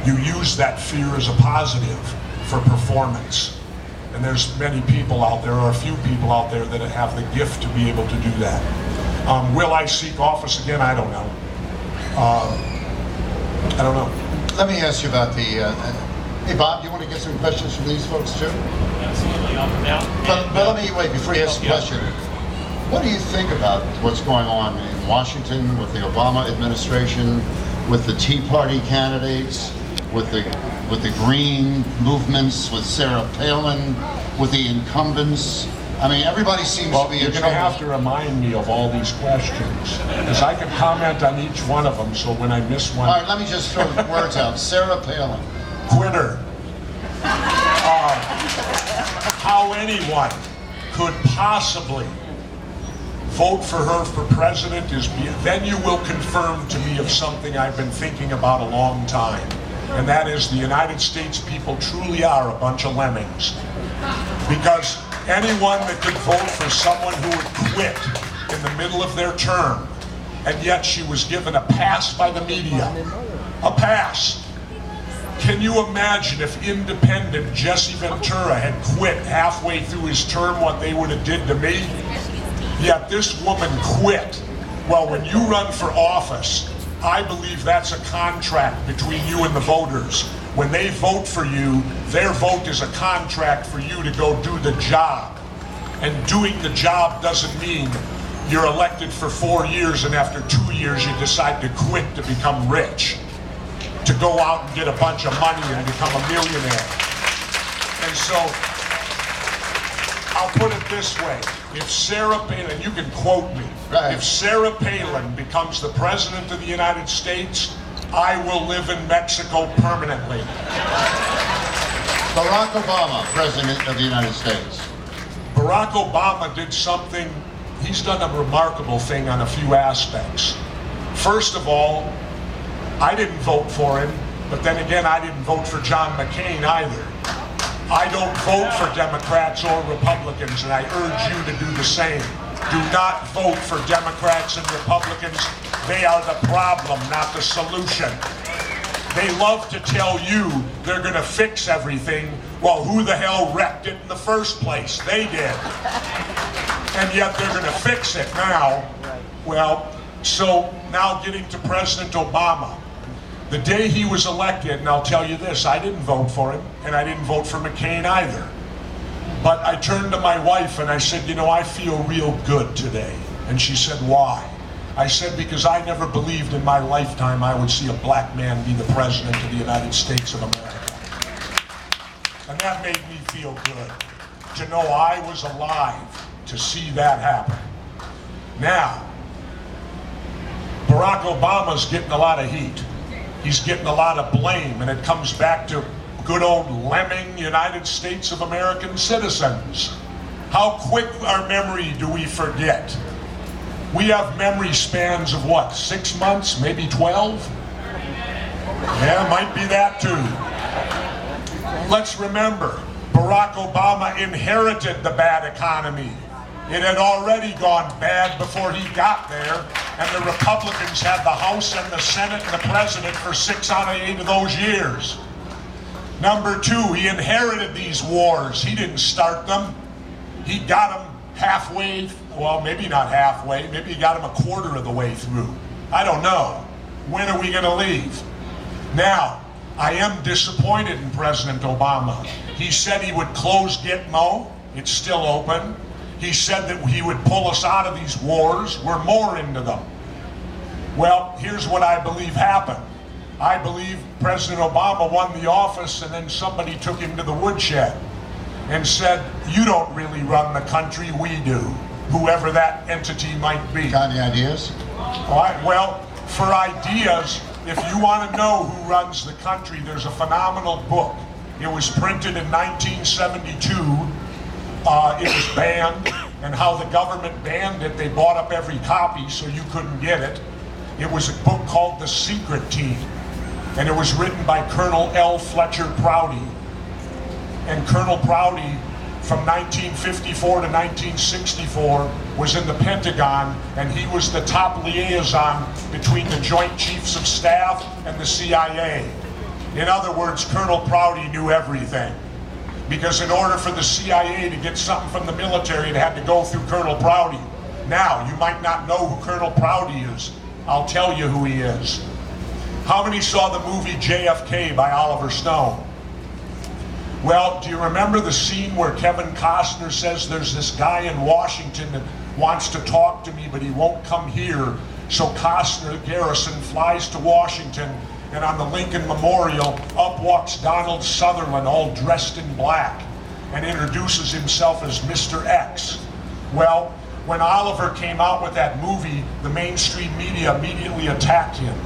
you use that fear as a positive for performance. And there's many people out there, or a few people out there, that have the gift to be able to do that. Will I seek office again? I don't know. I don't know. Let me ask you about the... hey, Bob, do you want to get some questions from these folks, too? Absolutely, up and down. But let me, wait, before you ask the question, what do you think about what's going on in Washington with the Obama administration, with the Tea Party candidates, with the Green movements, with Sarah Palin, with the incumbents? I mean, everybody seems to be in trouble. You're going to have to remind me of all these questions, because I can comment on each one of them, so when I miss one... All right, let me just throw the words out. Sarah Palin. Quitter. How anyone could possibly vote for her for president is... Then you will confirm to me of something I've been thinking about a long time, and that is the United States people truly are a bunch of lemmings. Because anyone that could vote for someone who would quit in the middle of their term, and yet she was given a pass by the media. A pass. Can you imagine if independent Jesse Ventura had quit halfway through his term, what they would have did to me? Yet this woman quit. Well, when you run for office, I believe that's a contract between you and the voters. When they vote for you, their vote is a contract for you to go do the job. And doing the job doesn't mean you're elected for 4 years and after 2 years you decide to quit to become rich, to go out and get a bunch of money and become a millionaire. And so, I'll put it this way. If Sarah Palin, you can quote me, right. If Sarah Palin becomes the President of the United States, I will live in Mexico permanently. Barack Obama, President of the United States. Barack Obama did something, he's done a remarkable thing on a few aspects. First of all, I didn't vote for him, but then again, I didn't vote for John McCain either. I don't vote for Democrats or Republicans, and I urge you to do the same. Do not vote for Democrats and Republicans. They are the problem, not the solution. They love to tell you they're going to fix everything. Well, who the hell wrecked it in the first place? They did. And yet they're going to fix it now. Well, so now getting to President Obama. The day he was elected, and I'll tell you this, I didn't vote for him, and I didn't vote for McCain either. But I turned to my wife and I said, you know, I feel real good today. And she said, why? I said, because I never believed in my lifetime I would see a black man be the President of the United States of America. And that made me feel good, to know I was alive to see that happen. Now, Barack Obama's getting a lot of heat. He's getting a lot of blame, and it comes back to good old lemming United States of American citizens. How quick our memory do we forget? We have memory spans of what, 6 months, maybe 12? Yeah, might be that too. Let's remember, Barack Obama inherited the bad economy. It had already gone bad before he got there, and the Republicans had the House and the Senate and the President for 6 out of 8 of those years. Number 2, he inherited these wars. He didn't start them. He got them halfway, well, maybe not halfway, maybe he got them a quarter of the way through. I don't know. When are we going to leave? Now, I am disappointed in President Obama. He said he would close Gitmo. It's still open. He said that he would pull us out of these wars. We're more into them. Well, here's what I believe happened. I believe President Obama won the office and then somebody took him to the woodshed and said, you don't really run the country, we do. Whoever that entity might be. Got any ideas? All right, well, for ideas, if you want to know who runs the country, there's a phenomenal book. It was printed in 1972. It was banned, and how the government banned it, they bought up every copy so you couldn't get it. It was a book called The Secret Team, and it was written by Colonel L. Fletcher Prouty. And Colonel Prouty, from 1954 to 1964, was in the Pentagon, and he was the top liaison between the Joint Chiefs of Staff and the CIA. In other words, Colonel Prouty knew everything. Because in order for the CIA to get something from the military, it had to go through Colonel Prouty. Now, you might not know who Colonel Prouty is. I'll tell you who he is. How many saw the movie JFK by Oliver Stone? Well, do you remember the scene where Kevin Costner says there's this guy in Washington that wants to talk to me, but he won't come here? So Costner Garrison flies to Washington, and on the Lincoln Memorial, up walks Donald Sutherland, all dressed in black, and introduces himself as Mr. X. Well, when Oliver came out with that movie, the mainstream media immediately attacked him.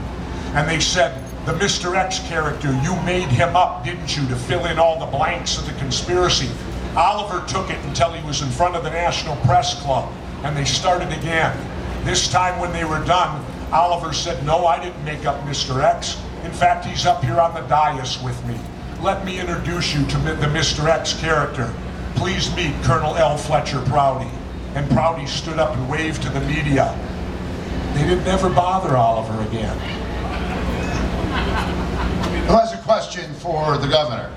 And they said, the Mr. X character, you made him up, didn't you, to fill in all the blanks of the conspiracy? Oliver took it until he was in front of the National Press Club, and they started again. This time when they were done, Oliver said, no, I didn't make up Mr. X. In fact, he's up here on the dais with me. Let me introduce you to the Mr. X character. Please meet Colonel L. Fletcher Prouty. And Prouty stood up and waved to the media. They didn't ever bother Oliver again. Who has a question for the governor?